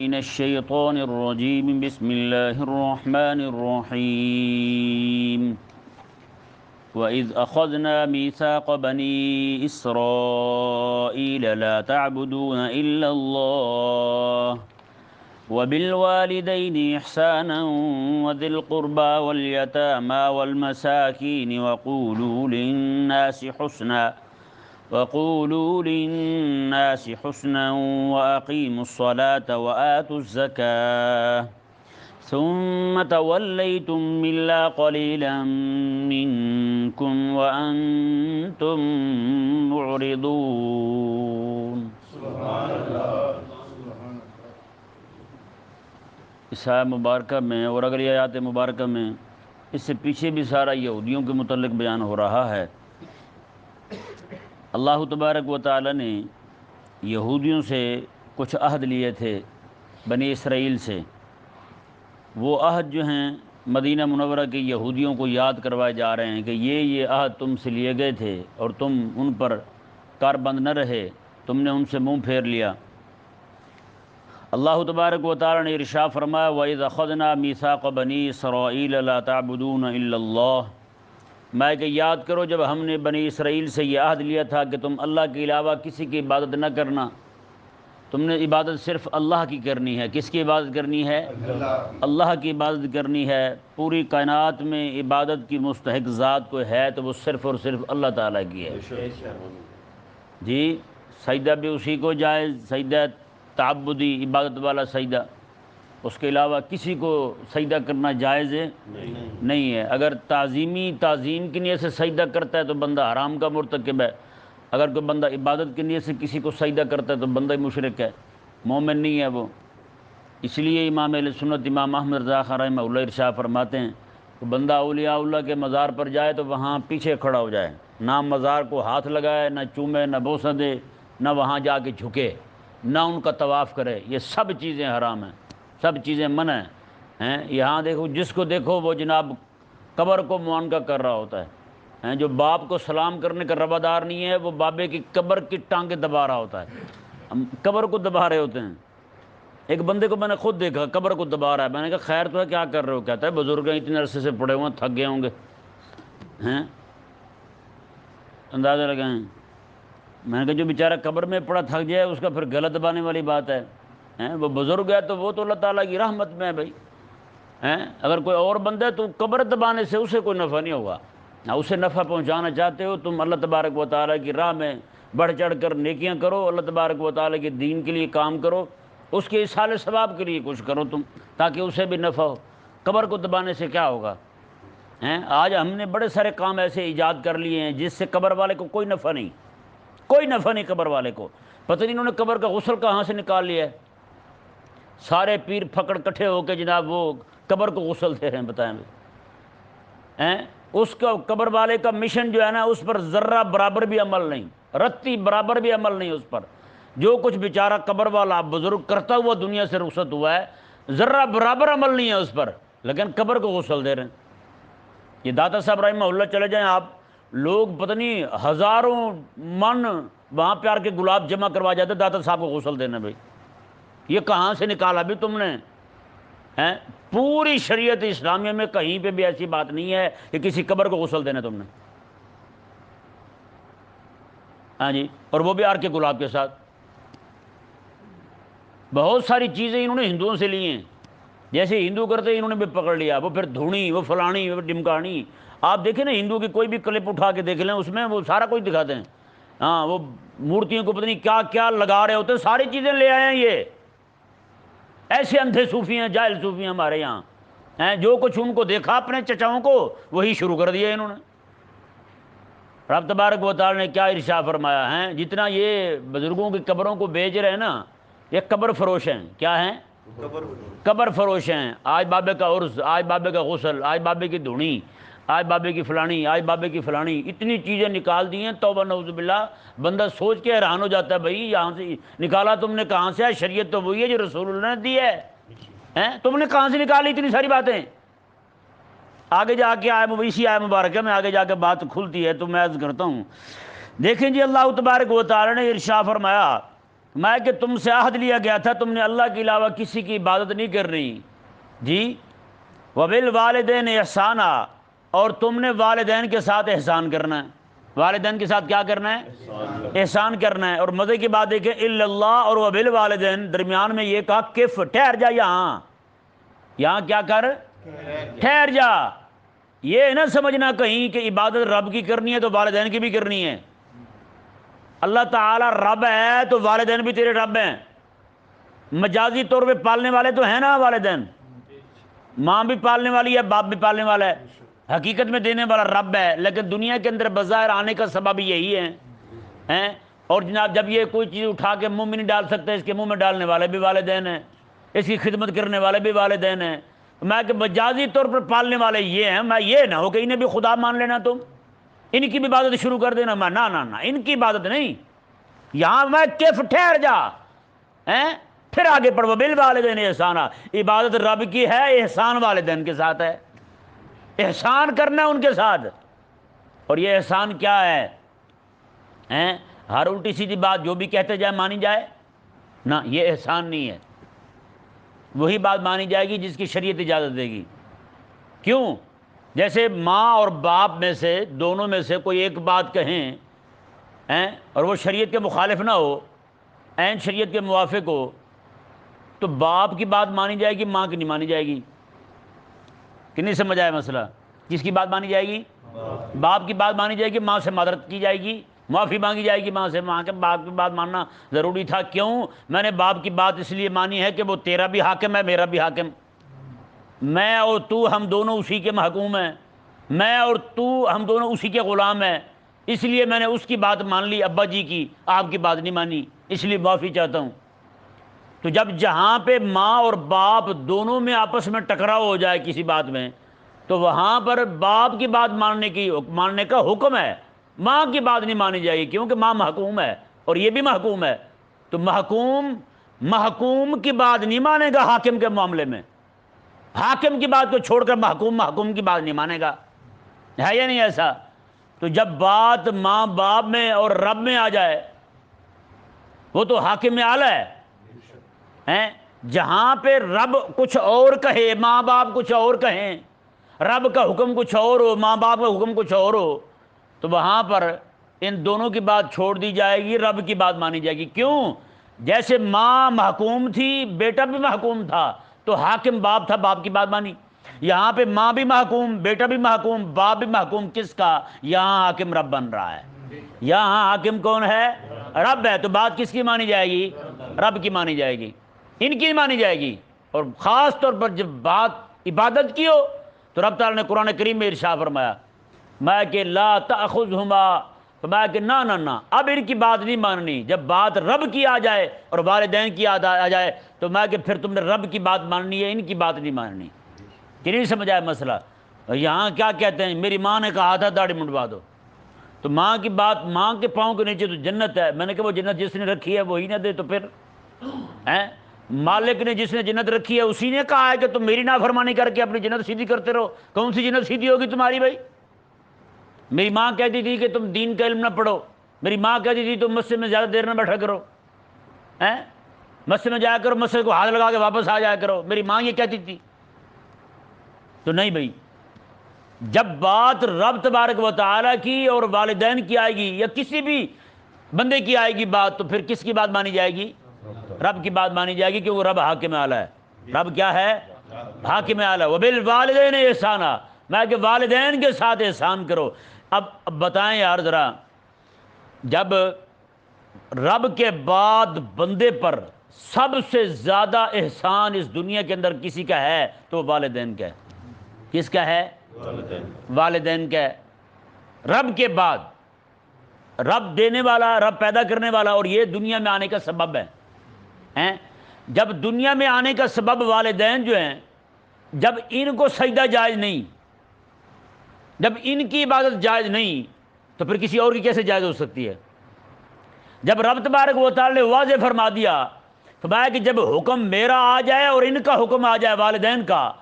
من الشيطان الرجيم بسم الله الرحمن الرحيم وإذ أخذنا ميثاق بني إسرائيل لا تعبدون إلا الله وبالوالدين إحسانا وذي القربى واليتامى والمساكين وقولوا للناس حسنا وأقيموا الصلاة وآتوا الزكاة ثم توليتم إلا قليلا منكم وأنتم معرضون۔ اس آیت مبارکہ میں اور اگلی آیات مبارکہ میں اس سے پیچھے بھی سارا یہودیوں کے متعلق بیان ہو رہا ہے۔ اللہ تبارک و تعالی نے یہودیوں سے کچھ عہد لیے تھے، بنی اسرائیل سے۔ وہ عہد جو ہیں مدینہ منورہ کے یہودیوں کو یاد کروائے جا رہے ہیں کہ یہ عہد تم سے لیے گئے تھے اور تم ان پر کاربند نہ رہے، تم نے ان سے منہ پھیر لیا۔ اللہ تبارک و تعالی نے ارشاد فرمایا وَإِذْ أَخَذْنَا مِيثَاقَ بَنِي إِسْرَائِيلَ لَا تَعْبُدُونَ إِلَّا اللَّهَ، میں کہ یاد کرو جب ہم نے بنی اسرائیل سے یہ عہد لیا تھا کہ تم اللہ کے علاوہ کسی کی عبادت نہ کرنا، تم نے عبادت صرف اللہ کی کرنی ہے۔ کس کی عبادت کرنی ہے؟ اللہ کی عبادت کرنی ہے۔ پوری کائنات میں عبادت کی مستحق ذات کوئی ہے تو وہ صرف اور صرف اللہ تعالیٰ کی ہے۔ جی، سجدہ بھی اسی کو جائز، سجدہ تعبدی عبادت والا سجدہ، اس کے علاوہ کسی کو سجدہ کرنا جائز نہیں ہے۔ اگر تعظیم کی نیت سے سجدہ کرتا ہے تو بندہ حرام کا مرتکب ہے، اگر کوئی بندہ عبادت کی نیت سے کسی کو سجدہ کرتا ہے تو بندہ مشرک ہے، مومن نہیں ہے وہ۔ اس لیے امام اہل سنت امام احمد رضا خان رحمہ اللہ ارشاد فرماتے ہیں کہ بندہ اولیاء اللہ کے مزار پر جائے تو وہاں پیچھے کھڑا ہو جائے، نہ مزار کو ہاتھ لگائے، نہ چومے، نہ بوسہ دے، نہ وہاں جا کے جھکے، نہ ان کا طواف کرے۔ یہ سب چیزیں حرام ہیں، سب چیزیں منع ہیں۔ یہاں دیکھو، جس کو دیکھو وہ جناب قبر کو معانقہ کر رہا ہوتا ہے۔ جو باپ کو سلام کرنے کا روادار نہیں ہے وہ بابے کی قبر کی ٹانگیں دبا رہا ہوتا ہے، ہم قبر کو دبا رہے ہوتے ہیں۔ ایک بندے کو میں نے خود دیکھا قبر کو دبا رہا ہے، میں نے کہا خیر تو ہے، کیا کر رہے ہو؟ کہتا ہے بزرگ ہیں اتنے عرصے سے پڑے ہوئے ہیں، تھک گئے ہوں گے، اندازہ لگائیں۔ میں نے کہا جو بیچارہ قبر میں پڑا تھک جائے اس کا پھر گلا دبانے والی بات ہے۔ وہ بزرگ ہے تو وہ تو اللہ تعالیٰ کی رحمت میں ہے بھائی۔ اگر کوئی اور بندہ ہے تو قبر دبانے سے اسے کوئی نفع نہیں ہوگا، نہ اسے نفع پہنچانا چاہتے ہو تم اللہ تبارک و تعالیٰ کی راہ میں بڑھ چڑھ کر نیکیاں کرو، اللہ تبارک و تعالیٰ کے دین کے لیے کام کرو، اس کے اصحال ثواب کے لیے کچھ کرو تم، تاکہ اسے بھی نفع ہو۔ قبر کو دبانے سے کیا ہوگا؟ آج ہم نے بڑے سارے کام ایسے ایجاد کر لیے ہیں جس سے قبر والے کو کوئی نفع نہیں، کوئی نفع نہیں قبر والے کو۔ پتہ نہیں انہوں نے قبر کا غسل کہاں سے نکال لیا ہے، سارے پیر پھکڑ کٹھے ہو کے جناب وہ قبر کو غسل دے رہے ہیں۔ بتائیں اس کا قبر والے کا مشن جو ہے نا، اس پر ذرہ برابر بھی عمل نہیں، رتی برابر بھی عمل نہیں اس پر۔ جو کچھ بیچارہ قبر والا بزرگ کرتا ہوا دنیا سے رخصت ہوا ہے، ذرہ برابر عمل نہیں ہے اس پر، لیکن قبر کو غسل دے رہے ہیں۔ یہ داتا صاحب رحمہ اللہ چلے جائیں آپ، لوگ پتہ نہیں ہزاروں من وہاں پہ آ کے گلاب جمع کروا جاتے داتا صاحب کو غسل دینا۔ بھائی یہ کہاں سے نکالا بھی تم نے؟ پوری شریعت اسلامیہ میں کہیں پہ بھی ایسی بات نہیں ہے کہ کسی قبر کو غسل دینا تم نے۔ جی، اور وہ بھی آر کے گلاب کے ساتھ۔ بہت ساری چیزیں انہوں نے ہندوؤں سے لی ہیں، جیسے ہندو کرتے ہیں انہوں نے بھی پکڑ لیا، وہ پھر دھونی، وہ فلانی، وہ ڈمکانی۔ آپ دیکھیں نا ہندو کی کوئی بھی کلپ اٹھا کے دیکھ لیں، اس میں وہ سارا کچھ دکھاتے ہیں۔ وہ مورتیوں کو پتہ نہیں کیا کیا لگا رہے ہوتے ہیں، ساری چیزیں لے آئے ہیں۔ یہ ایسے اندھے صوفی ہیں، جاہل صوفی ہیں ہمارے یہاں، جو کچھ ان کو دیکھا اپنے چچاؤں کو وہی شروع کر دیا انہوں نے۔ رب تبارک و تعالی نے کیا ارشاد فرمایا ہے، جتنا یہ بزرگوں کی قبروں کو بیچ رہے ہیں نا، یہ قبر فروش ہیں۔ کیا ہیں؟ قبر فروش ہیں۔ آج بابے کا عرس، آج بابے کا غسل، آج بابے کی دھونی، آج بابے کی فلانی، آج بابے کی فلانی، اتنی چیزیں نکال دی ہیں، توبہ نعوذ باللہ۔ بندہ سوچ کے حیران ہو جاتا ہے بھائی یہاں سے نکالا تم نے کہاں سے ہے؟ شریعت تو وہی ہے جو رسول اللہ نے دی ہے، تم نے کہاں سے نکالی اتنی ساری باتیں؟ آگے جا کے اسی آئے مبارکہ میں آگے جا کے بات کھلتی ہے، تو میں عرض کرتا ہوں۔ دیکھیں جی، اللہ تبارک و تعالی نے ارشاد فرمایا میں کہ تم سے عہد لیا گیا تھا تم نے اللہ کے علاوہ کسی کی عبادت نہیں کرنی جی، وبالوالدین احسانا، اور تم نے والدین کے ساتھ احسان کرنا ہے، والدین کے ساتھ کیا کرنا ہے؟ احسان کرنا ہے۔ اور مزے کی بات دیکھیں، الا اللہ اور وبالوالدین درمیان میں یہ کہا کف، ٹھہر جا یہاں کیا کر، ٹھہر جا۔ یہ نہ سمجھنا کہیں کہ عبادت رب کی کرنی ہے تو والدین کی بھی کرنی ہے۔ اللہ تعالی رب ہے تو والدین بھی تیرے رب ہیں، مجازی طور پہ پالنے والے تو ہیں نا والدین، ماں بھی پالنے والی ہے، باپ بھی پالنے والا ہے، حقیقت میں دینے والا رب ہے، لیکن دنیا کے اندر بظاہر آنے کا سبب یہی ہے۔ اور جناب جب یہ کوئی چیز اٹھا کے منہ میں نہیں ڈال سکتے، اس کے منہ میں ڈالنے والے بھی والدین ہیں، اس کی خدمت کرنے والے بھی والدین ہیں۔ میں کہ مجازی طور پر پالنے والے یہ ہیں، میں یہ نہ ہو کہ انہیں بھی خدا مان لینا، تم ان کی بھی عبادت شروع کر دینا، میں نہ ان کی عبادت نہیں، یہاں میں کیف ٹھہر جا، پھر آگے پڑھو بالوالدین احسانا، عبادت رب کی ہے، احسان والدین کے ساتھ ہے، احسان کرنا ہے ان کے ساتھ۔ اور یہ احسان کیا ہے؟ ہر الٹی سیدھی بات جو بھی کہتے جائے مانی جائے نہ، یہ احسان نہیں ہے۔ وہی بات مانی جائے گی جس کی شریعت اجازت دے گی۔ کیوں؟ جیسے ماں اور باپ میں سے دونوں میں سے کوئی ایک بات کہیں اور وہ شریعت کے مخالف نہ ہو، عین شریعت کے موافق ہو، تو باپ کی بات مانی جائے گی، ماں کی نہیں مانی جائے گی۔ کہ نہیں سمجھ آیا مسئلہ؟ کس کی بات مانی جائے گی؟ باپ کی بات مانی جائے گی، ماں سے معذرت کی جائے گی، معافی مانگی جائے گی ماں سے، ماں کے باپ کی بات ماننا ضروری تھا۔ کیوں؟ میں نے باپ کی بات اس لیے مانی ہے کہ وہ تیرا بھی حاکم ہے، میرا بھی حاکم، میں اور تو ہم دونوں اسی کے محکوم ہیں، میں اور تو ہم دونوں اسی کے غلام ہیں، اس لیے میں نے اس کی بات مان لی، ابا جی کی، آپ کی بات نہیں مانی، اس لیے معافی چاہتا ہوں۔ تو جب جہاں پہ ماں اور باپ دونوں میں آپس میں ٹکراؤ ہو جائے کسی بات میں، تو وہاں پر باپ کی بات ماننے کا حکم ہے، ماں کی بات نہیں مانی جائے گی، کیونکہ ماں محکوم ہے اور یہ بھی محکوم ہے۔ تو محکوم کی بات نہیں مانے گا حاکم کے معاملے میں، حاکم کی بات کو چھوڑ کر محکوم کی بات نہیں مانے گا، ہے یا نہیں ایسا؟ تو جب بات ماں باپ میں اور رب میں آ جائے، وہ تو حاکم اعلیٰ ہے، جہاں پہ رب کچھ اور کہے، ماں باپ کچھ اور کہیں، رب کا حکم کچھ اور ہو، ماں باپ کا حکم کچھ اور ہو، تو وہاں پر ان دونوں کی بات چھوڑ دی جائے گی، رب کی بات مانی جائے گی۔ کیوں؟ جیسے ماں محکوم تھی، بیٹا بھی محکوم تھا، تو حاکم باپ تھا، باپ کی بات مانی۔ یہاں پہ ماں بھی محکوم، بیٹا بھی محکوم، باپ بھی محکوم، کس کا؟ یہاں حاکم رب بن رہا ہے، یہاں حاکم کون ہے؟ رب ہے، تو بات کس کی مانی جائے گی؟ رب کی مانی جائے گی، ان کی مانی جائے گی۔ اور خاص طور پر جب بات عبادت کی ہو تو رب تعالیٰ نے قرآن کریم میں ارشاد فرمایا، میں کہ لا تأخذہما، فرمایا کہ نہ اب ان کی بات نہیں ماننی۔ جب بات رب کی آ جائے اور والدین کی آ جائے تو میں کہ پھر تم نے رب کی بات ماننی ہے، ان کی بات نہیں ماننی۔ کہ نہیں سمجھ آیا مسئلہ؟ یہاں کیا کہتے ہیں، میری ماں نے کہا تھا داڑھی منڈوا دو، تو ماں کی بات، ماں کے پاؤں کے نیچے تو جنت ہے، میں نے کہا وہ جنت جس نے رکھی ہے وہی نہ دے، تو پھر مالک نے جس نے جنت رکھی ہے اسی نے کہا ہے کہ تم میری نافرمانی کر کے اپنی جنت سیدھی کرتے رہو۔ کون سی جنت سیدھی ہوگی تمہاری بھائی؟ میری ماں کہتی تھی کہ تم دین کا علم نہ پڑھو، میری ماں کہتی تھی تم مسجد میں زیادہ دیر نہ بیٹھا کرو، مسجد میں جایا کرو، مسجد کو ہاتھ لگا کے واپس آ جایا کرو، میری ماں یہ کہتی تھی۔ تو نہیں بھائی، جب بات رب تبارک و تعالیٰ کی اور والدین کی آئے گی یا کسی بھی بندے کی آئے گی بات، تو پھر کس کی بات مانی جائے گی؟ رب کی بات مانی جائے گی، کیونکہ رب حاکم اعلیٰ ہے۔ رب کیا ہے؟ حاکم اعلیٰ۔ وبالوالدین احسانا، میں کہ والدین کے ساتھ احسان کرو۔ اب بتائیں یار ذرا، جب رب کے بعد بندے پر سب سے زیادہ احسان اس دنیا کے اندر کسی کا ہے تو والدین کا ہے۔ کس کا ہے؟ والدین کا ہے۔ رب کے بعد، رب دینے والا، رب پیدا کرنے والا، اور یہ دنیا میں آنے کا سبب ہے۔ جب دنیا میں آنے کا سبب والدین جو ہیں، جب ان کو سجدہ جائز نہیں، جب ان کی عبادت جائز نہیں، تو پھر کسی اور کی کیسے جائز ہو سکتی ہے؟ جب رب تبارک و تعالی نے واضح فرما دیا، فرمایا کہ جب حکم میرا آ جائے اور ان کا حکم آ جائے والدین کا،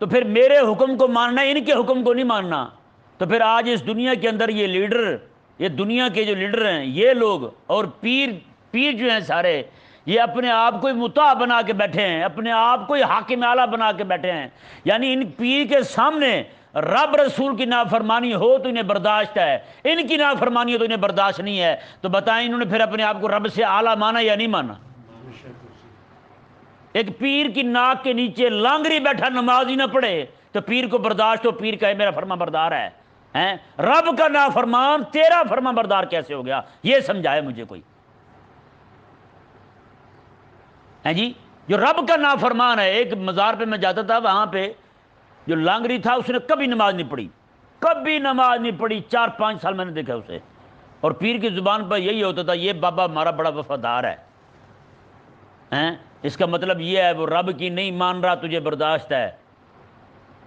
تو پھر میرے حکم کو ماننا، ان کے حکم کو نہیں ماننا۔ تو پھر آج اس دنیا کے اندر یہ دنیا کے جو لیڈر ہیں، یہ لوگ اور پیر جو ہیں سارے، یہ اپنے آپ کو ہی مطاع بنا کے بیٹھے ہیں، اپنے آپ کو ہی حاکم اعلیٰ بنا کے بیٹھے ہیں، یعنی ان پیر کے سامنے رب رسول کی نافرمانی ہو تو انہیں برداشت ہے، ان کی نافرمانی ہو تو انہیں برداشت نہیں ہے۔ تو بتائیں انہوں نے پھر اپنے آپ کو رب سے اعلیٰ مانا یا نہیں مانا؟ ایک پیر کی ناک کے نیچے لانگری بیٹھا نماز ہی نہ پڑھے تو پیر کو برداشت ہو، پیر کہے میرا فرما بردار ہے، ہیں؟ رب کا نافرمان تیرا فرما بردار کیسے ہو گیا؟ یہ سمجھائے مجھے کوئی، ہیں جی؟ جو رب کا نافرمان ہے، ایک مزار پہ میں جاتا تھا، وہاں پہ جو لانگری تھا اس نے کبھی نماز نہیں پڑھی، کبھی نماز نہیں پڑھی، 4-5 سال میں نے دیکھا اسے، اور پیر کی زبان پر یہی ہوتا تھا، یہ بابا ہمارا بڑا وفادار ہے، ہیں؟ اس کا مطلب یہ ہے وہ رب کی نہیں مان رہا، تجھے برداشت ہے،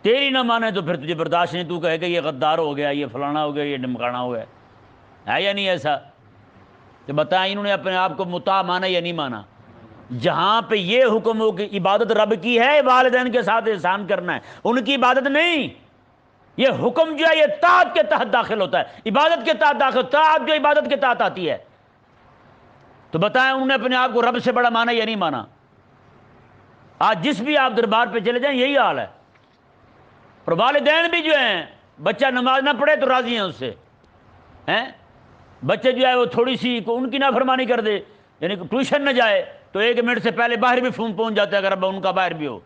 تیری نہ مانے تو پھر تجھے برداشت نہیں، تو کہے کہ یہ غدار ہو گیا، یہ فلانا ہو گیا، یہ ڈمکانا ہو گیا، ہے یا نہیں ایسا؟ تو بتائیں انہوں نے اپنے آپ کو مطاع مانا یا نہیں مانا؟ جہاں پہ یہ حکم ہو کہ عبادت رب کی ہے، والدین کے ساتھ احسان کرنا ہے، ان کی عبادت نہیں، یہ حکم جو ہے یہ طاعت کے تحت داخل ہوتا ہے، عبادت کے تحت داخل، طاعت جو عبادت کے تحت آتی ہے۔ تو بتائیں انہوں نے اپنے آپ کو رب سے بڑا مانا یا نہیں مانا؟ آج جس بھی آپ دربار پہ چلے جائیں یہی حال ہے، اور والدین بھی جو ہیں بچہ نماز نہ پڑھے تو راضی ہیں اس سے، ہیں؟ بچے جو ہے وہ تھوڑی سی ان کی نافرمانی کر دے، یعنی ٹیوشن نہ جائے تو 1 منٹ سے پہلے باہر بھی فون پہنچ جاتا ہے، اگر اب ان کا باہر بھی ہو،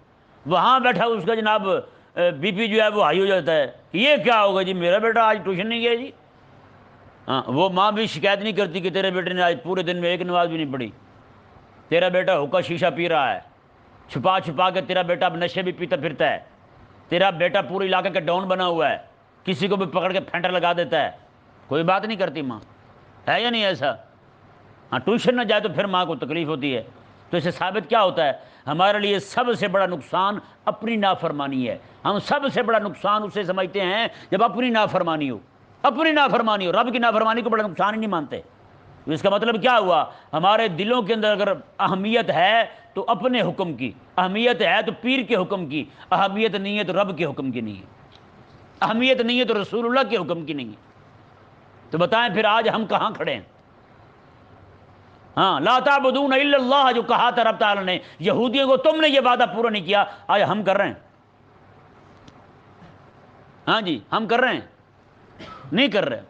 وہاں بیٹھا اس کا جناب بی پی جو ہے وہ ہائی ہو جاتا ہے کہ یہ کیا ہوگا جی، میرا بیٹا آج ٹیوشن نہیں گیا جی۔ ہاں، وہ ماں بھی شکایت نہیں کرتی کہ تیرے بیٹے نے آج پورے دن میں 1 نماز بھی نہیں پڑھی، تیرا بیٹا حقہ شیشہ پی رہا ہے، چھپا چھپا کے تیرا بیٹا اب نشے بھی پیتا پھرتا ہے، تیرا بیٹا پورے علاقے کا ڈاؤن بنا ہوا ہے، کسی کو بھی پکڑ کے پھینٹا لگا دیتا ہے، کوئی بات نہیں کرتی ماں، ہے یا نہیں ایسا؟ ہاں، ٹیوشن نہ جائے تو پھر ماں کو تکلیف ہوتی ہے۔ تو اس سے ثابت کیا ہوتا ہے؟ ہمارے لیے سب سے بڑا نقصان اپنی نافرمانی ہے، ہم سب سے بڑا نقصان اسے سمجھتے ہیں جب اپنی نافرمانی ہو، اپنی نافرمانی ہو، رب کی نافرمانی کو بڑا نقصان ہی نہیں مانتے۔ تو اس کا مطلب کیا ہوا؟ ہمارے دلوں کے اندر اگر اہمیت ہے تو اپنے حکم کی، اہمیت ہے تو پیر کے حکم کی، اہمیت نہیں ہے تو رب کے حکم کی نہیں ہے، اہمیت نہیں ہے تو رسول اللہ کے حکم کی نہیں ہے۔ تو بتائیں پھر آج ہم کہاں کھڑے ہیں؟ ہاں، لا تعبدون الا اللہ جو کہا تھا رب تعالیٰ نے یہودیوں کو، تم نے یہ وعدہ پورا نہیں کیا، آج ہم کر رہے ہیں۔ ہاں جی، ہم کر رہے ہیں؟ نہیں کر رہے۔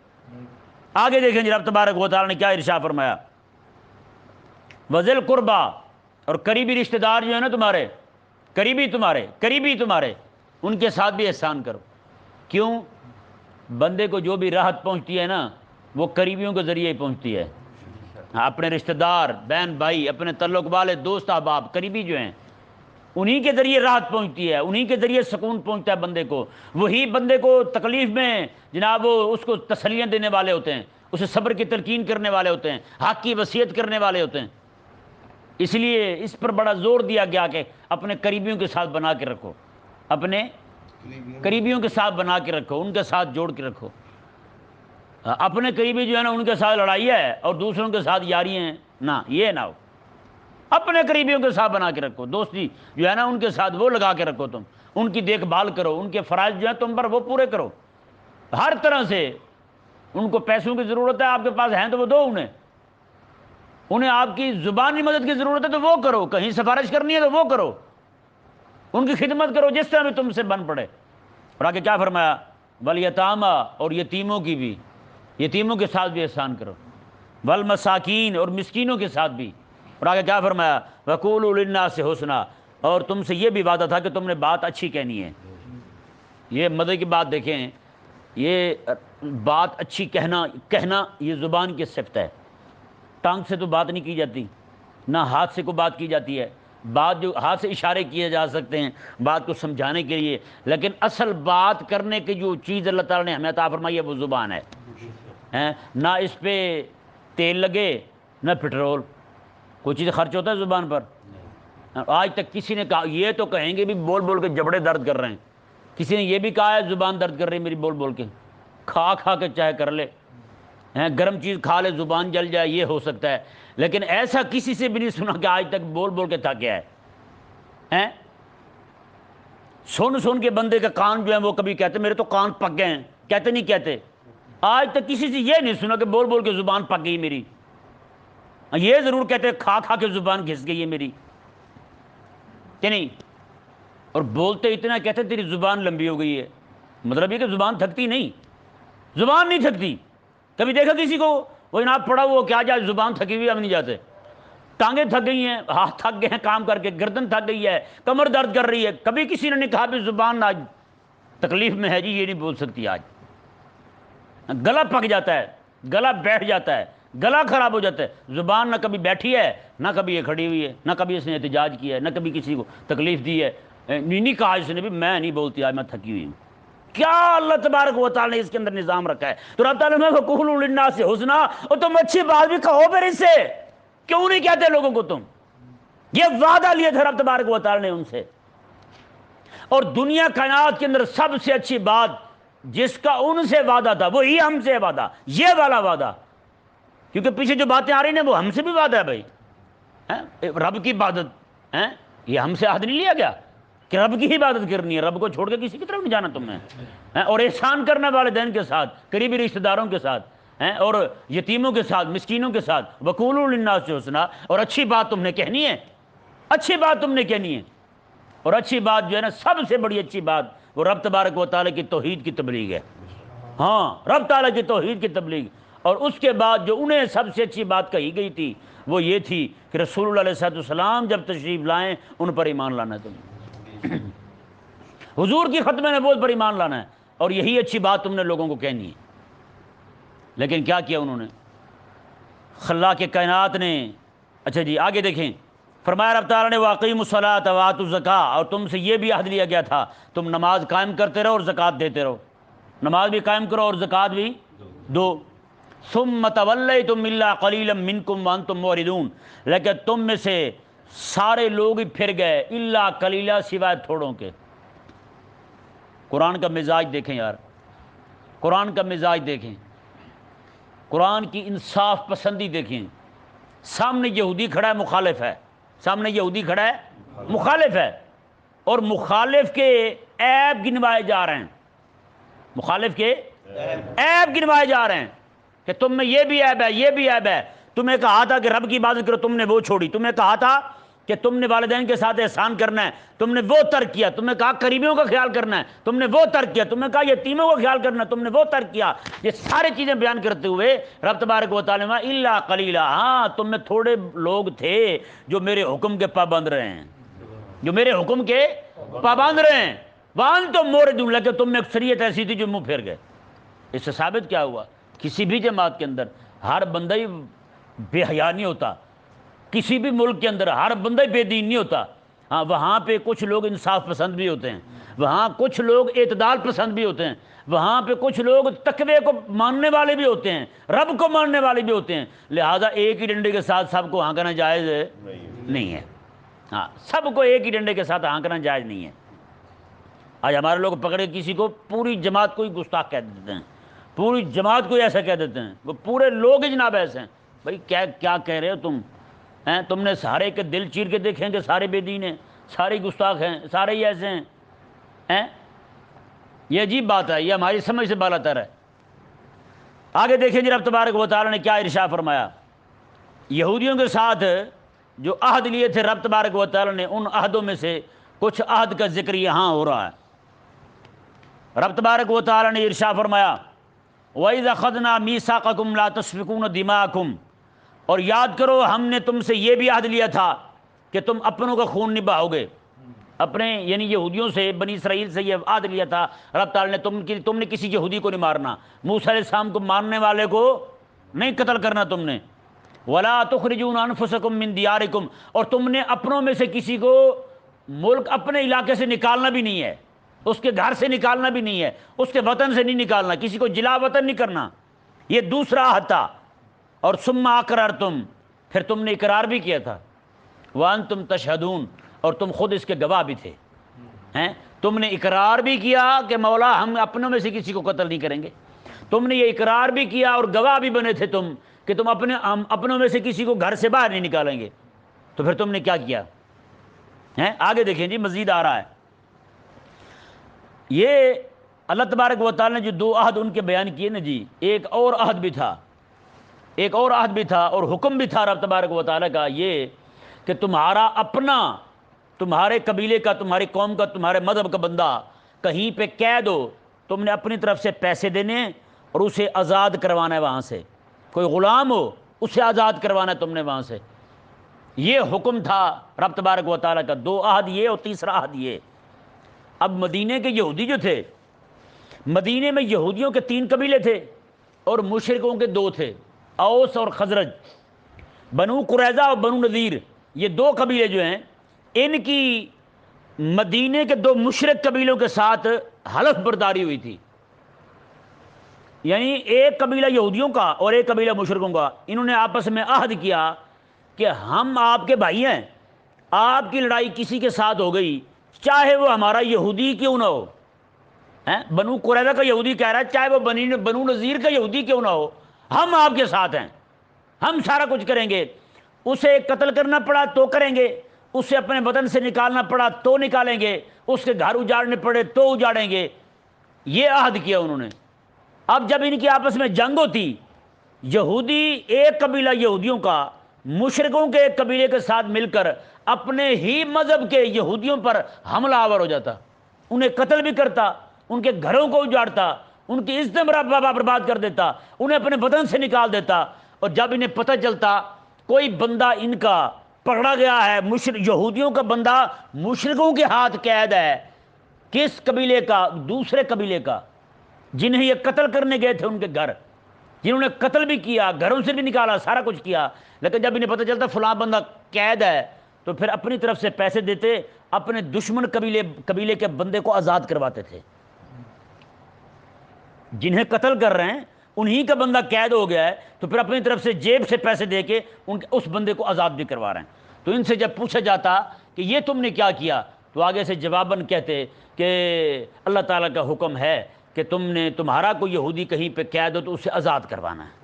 آگے دیکھیں جی رب تبارک و تعالیٰ نے کیا ارشاد فرمایا، وذل قربا، اور قریبی رشتہ دار جو ہے نا تمہارے، قریبی تمہارے ان کے ساتھ بھی احسان کرو۔ کیوں؟ بندے کو جو بھی راحت پہنچتی ہے نا وہ قریبیوں کے ذریعے ہی پہنچتی ہے، اپنے رشتہ دار، بہن بھائی، اپنے تعلق والے، دوست احباب، قریبی جو ہیں انہی کے ذریعے راحت پہنچتی ہے، انہی کے ذریعے سکون پہنچتا ہے بندے کو، وہی بندے کو تکلیف میں جناب وہ اس کو تسلیاں دینے والے ہوتے ہیں، اسے صبر کی تلقین کرنے والے ہوتے ہیں، حق کی وصیت کرنے والے ہوتے ہیں۔ اس لیے اس پر بڑا زور دیا گیا کہ اپنے قریبیوں کے ساتھ بنا کے رکھو، اپنے قریبیوں کے ساتھ بنا کے رکھو، ان کے ساتھ جوڑ کے رکھو۔ اپنے قریبی جو ہے نا ان کے ساتھ لڑائی ہے اور دوسروں کے ساتھ یاری ہیں، نہ، یہ نہ ہو، اپنے قریبیوں کے ساتھ بنا کے رکھو، دوستی جو ہے نا ان کے ساتھ وہ لگا کے رکھو، تم ان کی دیکھ بھال کرو، ان کے فرائض جو ہیں تم پر وہ پورے کرو ہر طرح سے۔ ان کو پیسوں کی ضرورت ہے، آپ کے پاس ہیں تو وہ دو انہیں آپ کی زبانی مدد کی ضرورت ہے تو وہ کرو، کہیں سفارش کرنی ہے تو وہ کرو، ان کی خدمت کرو جس طرح بھی تم سے بن پڑے۔ اور آگے کیا فرمایا، والیتامی، اور یتیموں کی بھی، یتیموں کے ساتھ بھی احسان کرو، والمساکین، اور مسکینوں کے ساتھ بھی۔ اور آگے کیا فرمایا، وقولوا للناس حسنا، اور تم سے یہ بھی وعدہ تھا کہ تم نے بات اچھی کہنی ہے۔ یہ مزے کی بات دیکھیں، یہ بات اچھی کہنا یہ زبان کی صفت ہے، ٹانگ سے تو بات نہیں کی جاتی، نہ ہاتھ سے کوئی بات کی جاتی ہے، بات جو ہاتھ سے اشارے کیے جا سکتے ہیں بات کو سمجھانے کے لیے، لیکن اصل بات کرنے کی جو چیز اللہ تعالیٰ نے ہمیں عطا فرمائی ہے وہ زبان ہے، نہ اس پہ تیل لگے نہ پٹرول، کوئی چیز خرچ ہوتا ہے زبان پر؟ آج تک کسی نے کہا، یہ تو کہیں گے بھی بول بول کے جبڑے درد کر رہے ہیں، کسی نے یہ بھی کہا ہے زبان درد کر رہی ہے میری بول بول کے؟ کھا کھا کے چاہے کر لے، گرم چیز کھا لے زبان جل جائے، یہ ہو سکتا ہے، لیکن ایسا کسی سے بھی نہیں سنا کہ آج تک بول بول کے تھا کیا ہے۔ سن کے بندے کا کان جو ہے وہ کبھی کہتے میرے تو کان پک گئے ہیں، کہتے نہیں کہتے؟ آج تک کسی سے یہ نہیں سنا کہ بول بول کے زبان پک گئی میری۔ یہ ضرور کہتے کھا کھا کے زبان گھس گئی ہے میری کہ نہیں، اور بولتے اتنا کہتے تیری زبان لمبی ہو گئی ہے، مطلب یہ کہ زبان تھکتی نہیں، زبان نہیں تھکتی۔ کبھی دیکھا کسی کو وہ جناب پڑا وہ کیا جائے زبان تھکی ہوئی، ہم نہیں جاتے، ٹانگیں تھک گئی ہیں، ہاتھ تھک گئے ہیں کام کر کے، گردن تھک گئی ہے، کمر درد کر رہی ہے، کبھی کسی نے نہیں کہا بھی زبان آج تکلیف میں ہے جی یہ نہیں بول سکتی آج، گلا پک جاتا ہے، گلا بیٹھ جاتا ہے، گلا خراب ہو جاتا ہے، زبان نہ کبھی بیٹھی ہے نہ کبھی یہ کھڑی ہوئی ہے، نہ کبھی اس نے احتجاج کیا ہے، نہ کبھی کسی کو تکلیف دی ہے، نہیں کہا اس نے بھی میں نہیں بولتی آج میں تھکی ہوئی ہوں۔ کیا اللہ تبارک و تعالی نے اس کے اندر نظام رکھا ہے۔ تو رب تعالیٰ نے وَقُولُوا لِلنَّاسِ حُسْنًا، اور تم اچھی بات بھی کہو پھر اس سے، کیوں نہیں کہتے لوگوں کو تم؟ یہ وعدہ لیا تھا رب تبارک و تعالی نے ان سے۔ اور دنیا کائنات کے اندر سب سے اچھی بات جس کا ان سے وعدہ تھا وہی ہم سے وعدہ، یہ والا وعدہ، کیونکہ پیچھے جو باتیں آ رہی ہیں وہ ہم سے بھی وعدہ ہے بھائی، رب کی عبادت، یہ ہم سے عہد نہیں لیا گیا کہ رب کی ہی عبادت کرنی ہے، رب کو چھوڑ کے کسی کی طرف نہیں جانا تم نے، اور احسان کرنا والدین کے ساتھ، قریبی رشتہ داروں کے ساتھ، اور یتیموں کے ساتھ، مسکینوں کے ساتھ، وَقُولُوا لِلنَّاسِ حُسْنًا، اور اچھی بات تم نے کہنی ہے، اچھی بات تم نے کہنی ہے، اور اچھی بات جو ہے نا سب سے بڑی اچھی بات وہ رب تبارک و تعالیٰ کی توحید کی تبلیغ ہے، ہاں رب تعالیٰ کی توحید کی تبلیغ۔ اور اس کے بعد جو انہیں سب سے اچھی بات کہی گئی تھی وہ یہ تھی کہ رسول اللہ علیہ السلام جب تشریف لائیں ان پر ایمان لانا ہے تمہیں، حضور کی ختم نبوت پر ایمان لانا ہے، اور یہی اچھی بات تم نے لوگوں کو کہنی ہے۔ لیکن کیا کیا انہوں نے؟ خلاق کائنات نے، اچھا جی آگے دیکھیں، فرمایا رب تعالیٰ نے وَأَقِیمُوا الصَّلَاةَ وَآتُوا الزَّکَاةَ، اور تم سے یہ بھی عہد لیا گیا تھا تم نماز قائم کرتے رہو اور زکوٰۃ دیتے رہو، نماز بھی قائم کرو اور زکوٰۃ بھی دو۔ ثُمَّ تَوَلَّیْتُمْ إِلَّا قَلِیلًا مِّنکُمْ وَأَنتُم مُعْرِضُونَ، لیکن تم میں سے سارے لوگ ہی پھر گئے، الا قلیلا سوائے تھوڑوں کے۔ قرآن کا مزاج دیکھیں یار، قرآن کا مزاج دیکھیں، قرآن کی انصاف پسندی دیکھیں۔ سامنے یہودی کھڑا ہے مخالف ہے، سامنے یہودی کھڑا ہے مخالف ہے، اور مخالف کے عیب گنوائے جا رہے ہیں، مخالف کے عیب گنوائے جا رہے ہیں کہ تم میں یہ بھی عیب ہے، یہ بھی عیب ہے، تمہیں کہا تھا کہ رب کی عبادت کرو تم نے وہ چھوڑی، تمہیں کہا تھا کہ تم نے والدین کے ساتھ احسان کرنا ہے تم نے وہ ترک کیا، تمہیں کہا قریبیوں کا خیال کرنا ہے تم نے وہ ترک کیا، تمہیں کہا یتیموں کا خیال کرنا ہے تم نے وہ ترک کیا۔ یہ ساری چیزیں بیان کرتے ہوئے رب تبارک و تعالیٰ الا قلیلا، ہاں تم میں تھوڑے لوگ تھے جو میرے حکم کے پابند رہے ہیں، جو میرے حکم کے پابند رہے ہیں، وانتم موردون، لیکن تم میں اکثریت ایسی تھی جو منہ پھیر گئے۔ اس سے ثابت کیا ہوا؟ کسی بھی جماعت کے اندر ہر بندہ ہی بے حیا نہیں ہوتا، کسی بھی ملک کے اندر ہر بندہ بے دین نہیں ہوتا، ہاں وہاں پہ کچھ لوگ انصاف پسند بھی ہوتے ہیں، وہاں کچھ لوگ اعتدال پسند بھی ہوتے ہیں، وہاں پہ کچھ لوگ تقوی کو ماننے والے بھی ہوتے ہیں، رب کو ماننے والے بھی ہوتے ہیں، لہذا ایک ہی ڈنڈے کے ساتھ سب کو ہانکنا جائز نہیں ہے، ہاں سب کو ایک ہی ڈنڈے کے ساتھ ہانکنا جائز نہیں ہے۔ آج ہمارے لوگ پکڑے کسی کو پوری جماعت کو ہی گستاخ کہہ دیتے ہیں، پوری جماعت کو ایسا کہہ دیتے ہیں، وہ پورے لوگ ہی جناب ایسے ہیں۔ بھائی کیا کہہ رہے ہو تم نے سارے کے دل چیر کے دیکھیں کہ سارے بے دین ہیں، سارے گستاخ ہیں، سارے ہی ایسے ہیں، یہ عجیب بات ہے، یہ ہماری سمجھ سے بالا تر ہے۔ آگے دیکھیں جی رب تبارک و تعالیٰ نے کیا ارشاد فرمایا، یہودیوں کے ساتھ جو عہد لیے تھے رب تبارک و تعالیٰ نے، ان عہدوں میں سے کچھ عہد کا ذکر یہاں ہو رہا ہے۔ رب تبارک و تعالیٰ نے ارشاد فرمایا وَإِذَا أَخَذْنَا مِيثَاقَكُمْ لَا تَسْفِكُونَ دِمَاءَكُمْ، اور یاد کرو ہم نے تم سے یہ بھی عہد لیا تھا کہ تم اپنوں کا خون نہیں بہاؤ گے، اپنے یعنی یہودیوں سے، بنی اسرائیل سے یہ عہد لیا تھا رب تعالیٰ نے، تم نے کسی یہودی کو نہیں مارنا، موسیٰ علیہ السلام کو ماننے والے کو نہیں قتل کرنا تم نے، وَلَا تُخْرِجُونَ أَنفُسَكُم مِّن دِيَارِكُمْ، اور تم نے اپنوں میں سے کسی کو ملک اپنے علاقے سے نکالنا بھی نہیں ہے، اس کے گھر سے نکالنا بھی نہیں ہے، اس کے وطن سے نہیں نکالنا، کسی کو جلا وطن نہیں کرنا، یہ دوسرا عہد تھا۔ اور ثم اقررتم، پھر تم نے اقرار بھی کیا تھا، وانتم تشہدون، اور تم خود اس کے گواہ بھی تھے، تم نے اقرار بھی کیا کہ مولا ہم اپنوں میں سے کسی کو قتل نہیں کریں گے، تم نے یہ اقرار بھی کیا اور گواہ بھی بنے تھے تم کہ تم اپنوں میں سے کسی کو گھر سے باہر نہیں نکالیں گے، تو پھر تم نے کیا کیا؟ آگے دیکھیں جی مزید آ رہا ہے۔ یہ اللہ تبارک و تعالیٰ نے جو دو عہد ان کے بیان کیے نا جی، ایک اور عہد بھی تھا ایک اور عہد بھی تھا اور حکم بھی تھا رب تبارک و تعالیٰ کا، یہ کہ تمہارا اپنا، تمہارے قبیلے کا، تمہاری قوم کا، تمہارے مذہب کا بندہ کہیں پہ قید ہو، تم نے اپنی طرف سے پیسے دینے اور اسے آزاد کروانا ہے وہاں سے. کوئی غلام ہو اسے آزاد کروانا ہے تم نے وہاں سے. یہ حکم تھا رب تبارک و تعالیٰ کا. 2 عہد یہ اور تیسرا عہد یہ. اب مدینے کے یہودی جو تھے، مدینے میں یہودیوں کے 3 قبیلے تھے اور مشرکوں کے 2 تھے، اوس اور خزرج. بنو قریظہ اور بنو نذیر، یہ 2 قبیلے جو ہیں، ان کی مدینے کے 2 مشرک قبیلوں کے ساتھ حلف برداری ہوئی تھی. یعنی ایک قبیلہ یہودیوں کا اور ایک قبیلہ مشرکوں کا، انہوں نے آپس میں عہد کیا کہ ہم آپ کے بھائی ہیں، آپ کی لڑائی کسی کے ساتھ ہو گئی، چاہے وہ ہمارا یہودی کیوں نہ ہو. بنو قریظہ کا یہودی کہہ رہا ہے چاہے وہ بنو نذیر کا یہودی کیوں نہ ہو، ہم آپ کے ساتھ ہیں، ہم سارا کچھ کریں گے. اسے قتل کرنا پڑا تو کریں گے، اسے اپنے وطن سے نکالنا پڑا تو نکالیں گے، اس کے گھر اجاڑنے پڑے تو اجاڑیں گے. یہ عہد کیا انہوں نے. اب جب ان کی آپس میں جنگ ہوتی، یہودی ایک قبیلہ یہودیوں کا مشرکوں کے ایک قبیلے کے ساتھ مل کر اپنے ہی مذہب کے یہودیوں پر حملہ آور ہو جاتا، انہیں قتل بھی کرتا، ان کے گھروں کو اجاڑتا، ان کی عزت برباد کر دیتا، انہیں اپنے وطن سے نکال دیتا. اور جب انہیں پتہ چلتا کوئی بندہ ان کا پکڑا گیا ہے، یہودیوں کا بندہ مشرکوں کے ہاتھ قید ہے، کس قبیلے کا؟ دوسرے قبیلے کا، جنہیں یہ قتل کرنے گئے تھے، ان کے گھر، جنہوں نے قتل بھی کیا، گھروں سے بھی نکالا، سارا کچھ کیا. لیکن جب انہیں پتہ چلتا فلاں بندہ قید ہے تو پھر اپنی طرف سے پیسے دیتے، اپنے دشمن قبیلے کے بندے کو آزاد کرواتے تھے. جنہیں قتل کر رہے ہیں انہی کا بندہ قید ہو گیا ہے تو پھر اپنی طرف سے جیب سے پیسے دے کے اس بندے کو آزاد بھی کروا رہے ہیں. تو ان سے جب پوچھا جاتا کہ یہ تم نے کیا کیا، تو آگے سے جواباً کہتے کہ اللہ تعالیٰ کا حکم ہے کہ تمہارا کوئی یہودی کہیں پہ قید ہو تو اسے آزاد کروانا ہے،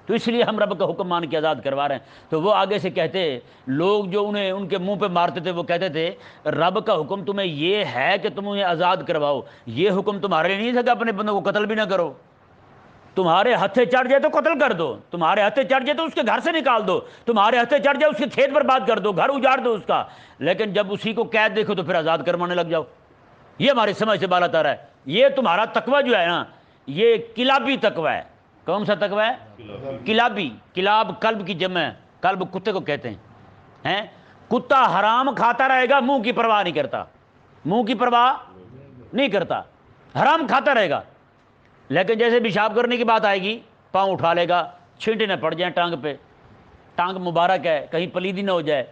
تو اس لیے ہم رب کا حکم مان کے آزاد کروا رہے ہیں. تو وہ آگے سے کہتے، لوگ جو انہیں ان کے منہ پہ مارتے تھے، وہ کہتے تھے رب کا حکم تمہیں یہ ہے کہ تم انہیں آزاد کرواؤ، یہ حکم تمہارے لیے نہیں تھا کہ اپنے بندوں کو قتل بھی نہ کرو. تمہارے ہتھے چڑھ جائے تو قتل کر دو، تمہارے ہتھے چڑھ جائے تو اس کے گھر سے نکال دو، تمہارے ہتھے چڑھ جائے اس کے کھیت برباد کر دو، گھر اجاڑ دو اس کا، لیکن جب اسی کو قید دیکھو تو پھر آزاد کروانے لگ جاؤ. یہ ہماری سمجھ سے بالا تر ہے. یہ تمہارا تقوی جو ہے نا، یہ کلابی تقوی ہے. کون سا تقوی ہے؟ کلابی. کلاب کلب کی جمع ہے، کلب کتے کو کہتے ہیں. کتا حرام کھاتا رہے گا، منہ کی پرواہ نہیں کرتا، منہ کی پرواہ نہیں کرتا، حرام کھاتا رہے گا، لیکن جیسے پیشاب کرنے کی بات آئے گی پاؤں اٹھا لے گا، چھینٹے نہ پڑ جائیں ٹانگ پہ، ٹانگ مبارک ہے کہیں پلیدی نہ ہو جائے.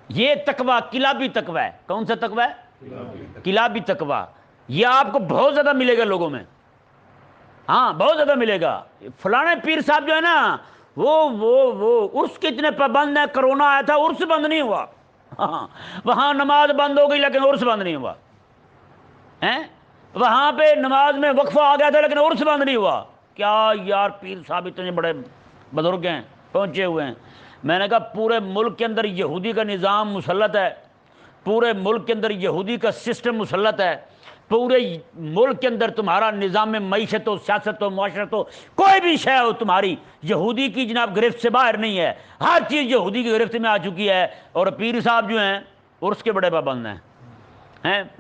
یہ تقوی کلابی تقوی ہے. کون سا تقوی ہے؟ کلابی تقوی. یہ آپ کو بہت زیادہ ملے گا لوگوں میں، ہاں بہت زیادہ ملے گا. فلانے پیر صاحب جو ہے نا، وہ عرس کے اتنے پابند ہیں، کرونا آیا تھا عرس بند نہیں ہوا. ہاں وہاں نماز بند ہو گئی لیکن عرس بند نہیں ہوا. وہاں پہ نماز میں وقفہ آ گیا تھا لیکن عرس بند نہیں ہوا. کیا یار پیر صاحب اتنے بڑے بزرگ ہیں، پہنچے ہوئے ہیں. میں نے کہا پورے ملک کے اندر یہودی کا نظام مسلط ہے، پورے ملک کے اندر یہودی کا سسٹم مسلط ہے، پورے ملک کے اندر تمہارا نظام معیشت ہو، سیاست ہو، معاشرت ہو، کوئی بھی شے ہو تمہاری یہودی کی جناب گرفت سے باہر نہیں ہے، ہر چیز یہودی کی گرفت میں آ چکی ہے. اور پیر صاحب جو ہیں عرس کے بڑے پابند ہیں.